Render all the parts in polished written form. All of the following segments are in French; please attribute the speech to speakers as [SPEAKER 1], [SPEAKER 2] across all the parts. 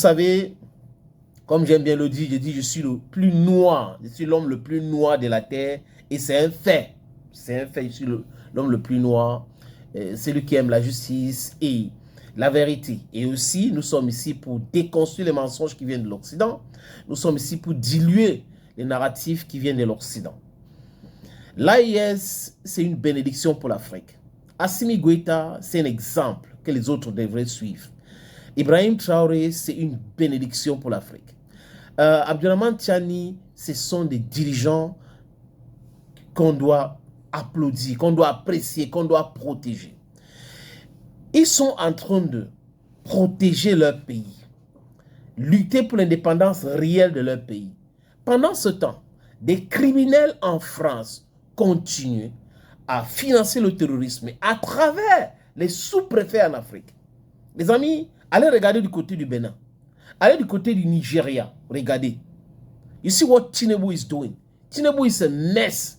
[SPEAKER 1] savez, comme j'aime bien le dire, je dis je suis le plus noir, je suis l'homme le plus noir de la terre et c'est un fait. C'est un fait, je suis l'homme le plus noir, celui qui aime la justice et la vérité. Et aussi, nous sommes ici pour déconstruire les mensonges qui viennent de l'Occident. Nous sommes ici pour diluer les narratifs qui viennent de l'Occident. L'AIS, c'est une bénédiction pour l'Afrique. Assimi Goïta, c'est un exemple que les autres devraient suivre. Ibrahim Traoré, c'est une bénédiction pour l'Afrique. Abdourahmane Tiani, ce sont des dirigeants qu'on doit applaudir, qu'on doit apprécier, qu'on doit protéger. Ils sont en train de protéger leur pays, lutter pour l'indépendance réelle de leur pays. Pendant ce temps, des criminels en France continuent à financer le terrorisme à travers les sous-préfets en Afrique. Les amis, allez regarder du côté du Bénin. Allez du côté du Nigeria. Regardez. You see what Tinubu is doing. Tinubu is a mess.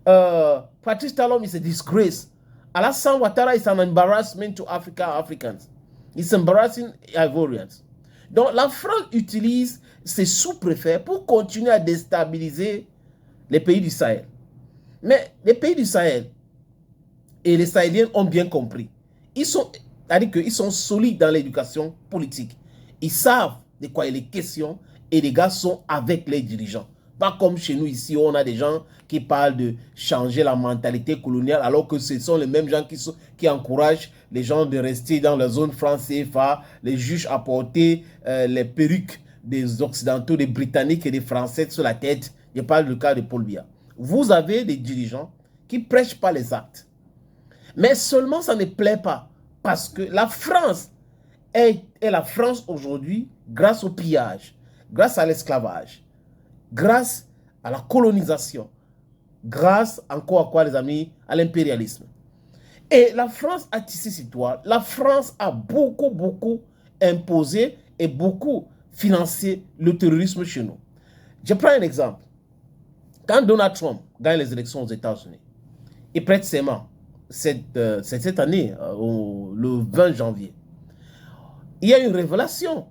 [SPEAKER 1] Patrice Talon is a disgrace. Alassane Ouattara is an embarrassment to Africans. It's embarrassing Ivorians. Donc la France utilise ses sous-préfets pour continuer à déstabiliser les pays du Sahel. Mais les pays du Sahel et les Sahéliens ont bien compris. C'est-à-dire qu'ils sont solides dans l'éducation politique. Ils savent de quoi il est question et les gars sont avec les dirigeants. Pas comme chez nous ici, où on a des gens qui parlent de changer la mentalité coloniale, alors que ce sont les mêmes gens qui encouragent les gens de rester dans la zone franc CFA, les juges à porter les perruques des Occidentaux, des Britanniques et des Français sur la tête. Je parle du cas de Paul Biya. Vous avez des dirigeants qui ne prêchent pas les actes. Mais seulement ça ne plaît pas. Parce que la France est la France aujourd'hui grâce au pillage, grâce à l'esclavage, grâce à la colonisation, grâce encore à quoi les amis? À l'impérialisme. Et la France a tissé ses toiles. La France a beaucoup imposé et beaucoup financé le terrorisme chez nous. Je prends un exemple. Quand Donald Trump gagne les élections aux États-Unis, il prête serment cette année, le 20 janvier. Il y a une révélation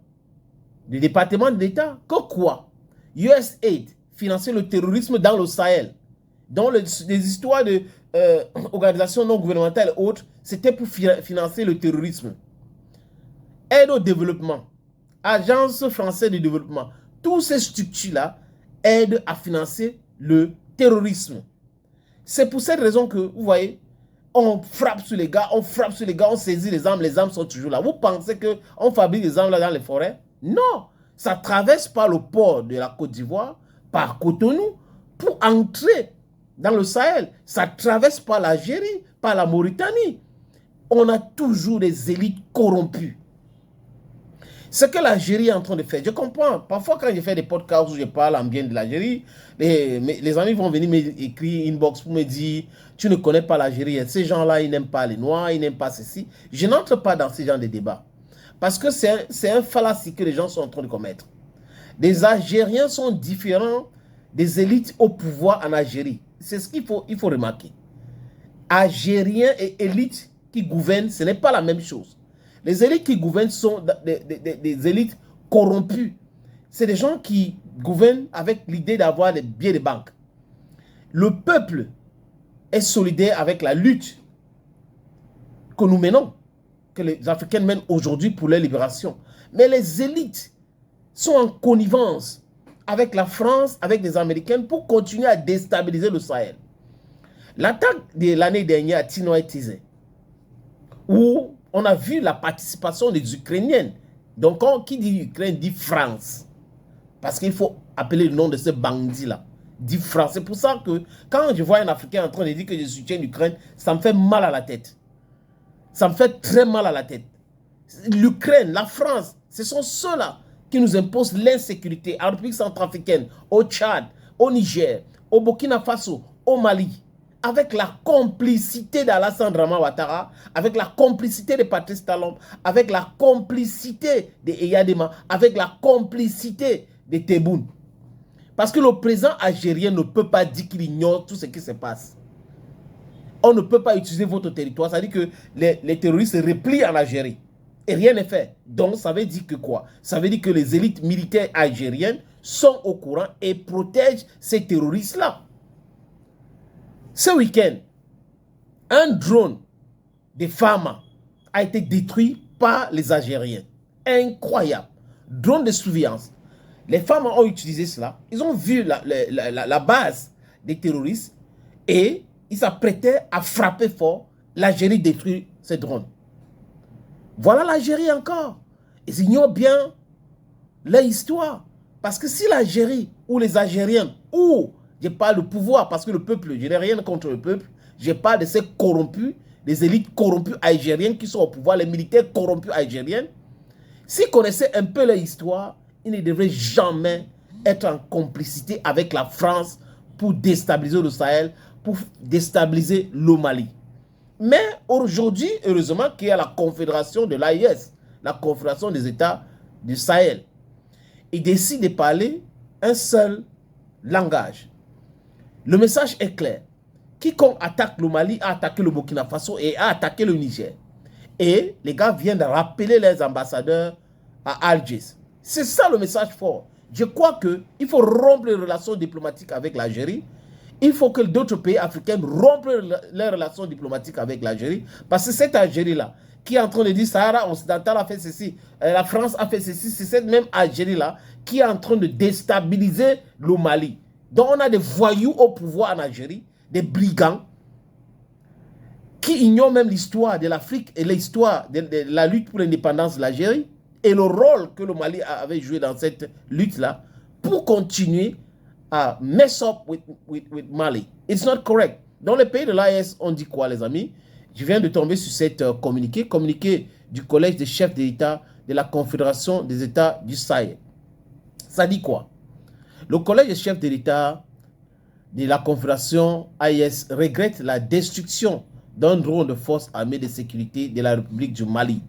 [SPEAKER 1] du département d'État que quoi? USAID finançait le terrorisme dans le Sahel. Dans les histoires de organisations non gouvernementales et autres, c'était pour financer le terrorisme. Aide au développement, Agence française de développement, toutes ces structures-là aident à financer le terrorisme. C'est pour cette raison que, vous voyez, on frappe sur les gars, on saisit les armes sont toujours là. Vous pensez qu'on fabrique des armes là dans les forêts? Non, ça traverse par le port de la Côte d'Ivoire, par Cotonou, pour entrer dans le Sahel. Ça traverse par l'Algérie, par la Mauritanie. On a toujours des élites corrompues. Ce que l'Algérie est en train de faire, je comprends. Parfois, quand je fais des podcasts où je parle en bien de l'Algérie, les amis vont venir m'écrire inbox pour me dire « Tu ne connais pas l'Algérie, ces gens-là, ils n'aiment pas les Noirs, ils n'aiment pas ceci. » Je n'entre pas dans ce genre de débat. Parce que c'est un fallacie que les gens sont en train de commettre. Les Algériens sont différents des élites au pouvoir en Algérie. C'est ce qu'il faut remarquer. Algériens et élites qui gouvernent, ce n'est pas la même chose. Les élites qui gouvernent sont des élites corrompues. C'est des gens qui gouvernent avec l'idée d'avoir des billets de banque. Le peuple est solidaire avec la lutte que nous menons, que les Africains mènent aujourd'hui pour leur libération. Mais les élites sont en connivence avec la France, avec les Américains pour continuer à déstabiliser le Sahel. L'attaque de l'année dernière à Tino et Tizé, où on a vu la participation des Ukrainiennes. Donc, qui dit Ukraine dit France. Parce qu'il faut appeler le nom de ce bandit-là. Dit France. C'est pour ça que quand je vois un Africain en train de dire que je soutiens l'Ukraine, ça me fait mal à la tête. Ça me fait très mal à la tête. L'Ukraine, la France, ce sont ceux-là qui nous imposent l'insécurité en République centrafricaine, au Tchad, au Niger, au Burkina Faso, au Mali. Avec la complicité d'Alassane Ouattara, avec la complicité de Patrice Talon, avec la complicité de Eyadema, avec la complicité de Tebboune. Parce que le président algérien ne peut pas dire qu'il ignore tout ce qui se passe. On ne peut pas utiliser votre territoire, c'est-à-dire que les terroristes se replient en Algérie. et rien n'est fait. Donc, ça veut dire que quoi? Ça veut dire que les élites militaires algériennes sont au courant et protègent ces terroristes-là. Ce week-end, un drone de Fama a été détruit par les Algériens. Incroyable. Drone de surveillance. Les femmes ont utilisé cela. Ils ont vu la base des terroristes et ils s'apprêtaient à frapper fort. L'Algérie détruit ces drones. Voilà l'Algérie encore. Ils ignorent bien leur histoire. Parce que si l'Algérie ou les Algériens, ou je parle du pouvoir, parce que le peuple, je n'ai rien contre le peuple, je parle de ces corrompus, des élites corrompues algériennes qui sont au pouvoir, les militaires corrompus algériens, s'ils connaissaient un peu leur histoire, ils ne devraient jamais être en complicité avec la France pour déstabiliser le Sahel, pour déstabiliser le Mali. Mais aujourd'hui, heureusement qu'il y a la confédération de l'AIS, la confédération des États du Sahel. Ils décident de parler un seul langage. Le message est clair. Quiconque attaque le Mali a attaqué le Burkina Faso et a attaqué le Niger. Et les gars viennent de rappeler les ambassadeurs à Alger. C'est ça le message fort. Je crois qu'il faut rompre les relations diplomatiques avec l'Algérie. Il faut que d'autres pays africains rompent les relations diplomatiques avec l'Algérie. Parce que cette Algérie-là, qui est en train de dire Sahara occidental a fait ceci, la France a fait ceci, c'est cette même Algérie-là qui est en train de déstabiliser le Mali. Donc on a des voyous au pouvoir en Algérie, des brigands, qui ignorent même l'histoire de l'Afrique et l'histoire de la lutte pour l'indépendance de l'Algérie et le rôle que le Mali avait joué dans cette lutte-là pour continuer à mess up with Mali. It's not correct. Dans les pays de l'AES, on dit quoi, les amis? Je viens de tomber sur cette communiqué du Collège des chefs d'État de la Confédération des États du Sahel. Ça dit quoi? Le Collège des chefs de l'État de la Confédération AES regrette la destruction d'un drone de force armée de sécurité de la République du Mali,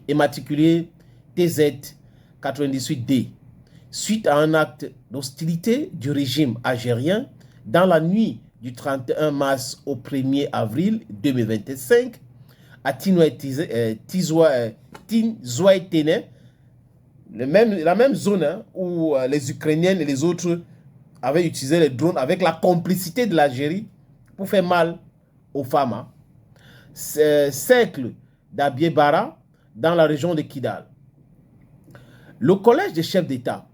[SPEAKER 1] immatriculé TZ-98D, suite à un acte d'hostilité du régime algérien dans la nuit du 31 mars au 1er avril 2025 à Tinzouaïtene, la même zone où les Ukrainiens et les autres avaient utilisé les drones avec la complicité de l'Algérie pour faire mal aux femmes. Cercle d'Abiebara dans la région de Kidal. Le collège des chefs d'État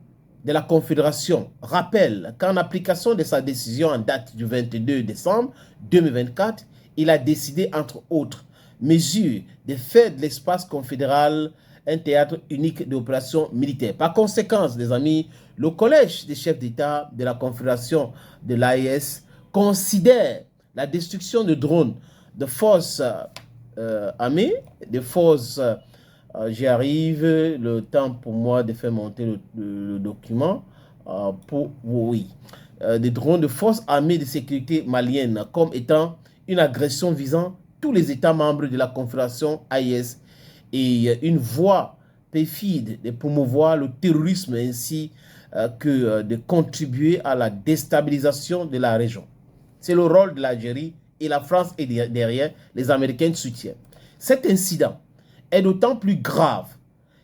[SPEAKER 1] de la Confédération rappelle qu'en application de sa décision en date du 22 décembre 2024, il a décidé, entre autres mesures, de faire de l'espace confédéral un théâtre unique d'opérations militaires. Par conséquent, les amis, le collège des chefs d'État de la Confédération de l'AES considère la destruction de drones de forces armées, de forces... j'y arrive, le temps pour moi de faire monter le document des drones de forces armées de sécurité maliennes comme étant une agression visant tous les États membres de la Confédération AES et une voie perfide de promouvoir le terrorisme ainsi que de contribuer à la déstabilisation de la région. C'est le rôle de l'Algérie et la France est derrière, les Américains soutiennent. Cet incident est d'autant plus grave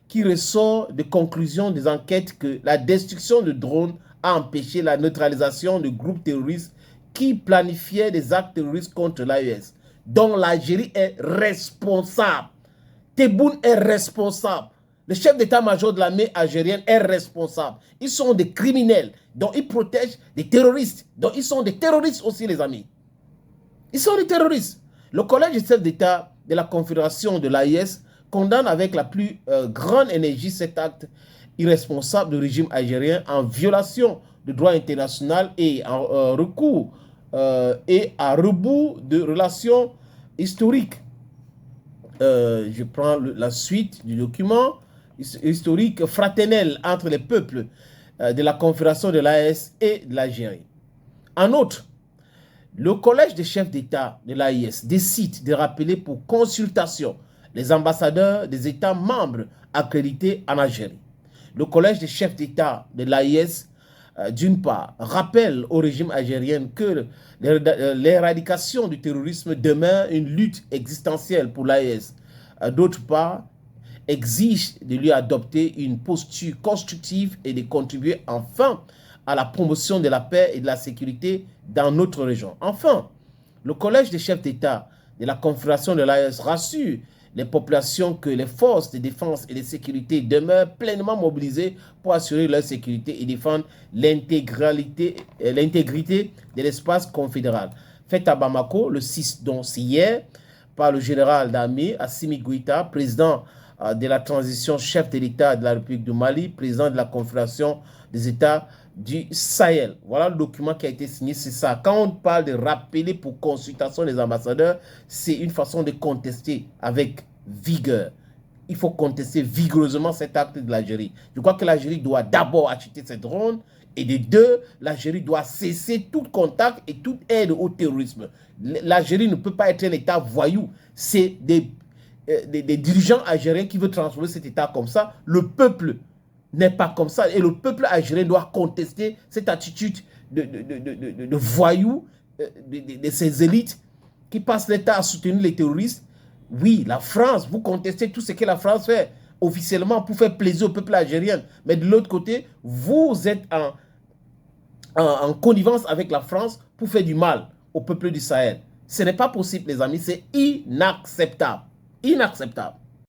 [SPEAKER 1] qu'il ressort de conclusions des enquêtes que la destruction de drones a empêché la neutralisation de groupes terroristes qui planifiaient des actes terroristes contre l'AES, dont l'Algérie est responsable. Tebboune est responsable. Le chef d'état-major de l'armée algérienne est responsable. Ils sont des criminels, dont ils protègent des terroristes, dont ils sont des terroristes aussi, les amis. Ils sont des terroristes. Le collège des chefs d'État de la Confédération de l'AES condamne avec la plus grande énergie cet acte irresponsable du régime algérien en violation du droit international et en recours et à rebours de relations historiques. Je prends la suite du document historique fraternel entre les peuples de la Confédération de l'AES et de l'Algérie. En outre, le collège des chefs d'État de l'AES décide de rappeler pour consultation les ambassadeurs des États membres accrédités en Algérie. Le collège des chefs d'État de l'AES, d'une part, rappelle au régime algérien que l'éradication du terrorisme demeure une lutte existentielle pour l'AES. D'autre part, exige de lui adopter une posture constructive et de contribuer enfin à la promotion de la paix et de la sécurité dans notre région. Enfin, le Collège des chefs d'État de la Confédération de l'AES rassure les populations que les forces de défense et de sécurité demeurent pleinement mobilisées pour assurer leur sécurité et défendre l'intégrité de l'espace confédéral. Fait à Bamako, le 6, donc c'est hier, par le général d'armée Assimi Goïta, président de la transition, chef de l'État de la République du Mali, président de la Confédération des États du Sahel. Voilà le document qui a été signé, c'est ça. Quand on parle de rappeler pour consultation des ambassadeurs, c'est une façon de contester avec vigueur. Il faut contester vigoureusement cet acte de l'Algérie. Je crois que l'Algérie doit d'abord acheter ces drones et de deux, l'Algérie doit cesser tout contact et toute aide au terrorisme. L'Algérie ne peut pas être un État voyou. C'est des dirigeants algériens qui veulent transformer cet État comme ça. Le peuple n'est pas comme ça. Et le peuple algérien doit contester cette attitude de voyous, de ces élites qui passent l'État à soutenir les terroristes. Oui, la France, vous contestez tout ce que la France fait officiellement pour faire plaisir au peuple algérien. Mais de l'autre côté, vous êtes en connivence avec la France pour faire du mal au peuple du Sahel. Ce n'est pas possible, les amis. C'est inacceptable. Inacceptable.